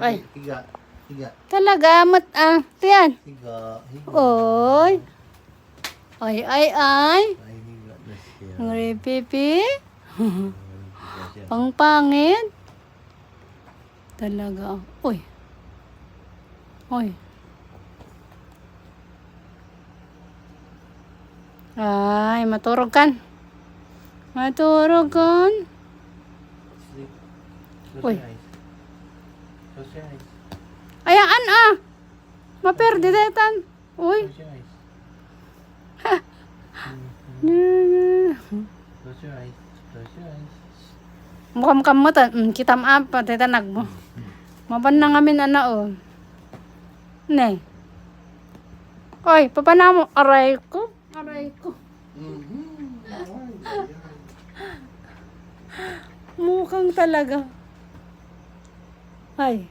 Ay, Higa. Higa. talaga, tiyan. Higa. Higa. Oy. Ay. Ay, higa na siya. Ang pipi. Higa siya. Ang pangit. Talaga. Uy. Uy. Ay, maturog kan. Maturog kan. Sleep. Uy. Close your eyes. Close your eyes. Ayaan Maperde detan. Uy. Close your eyes. Close your eyes. Close your eyes. Mukhang mo ta. Kita apa tetanag mo. Mapan na ngamin Ne. Oy, papana mo. Aray ko. Mukhang talaga. Ay.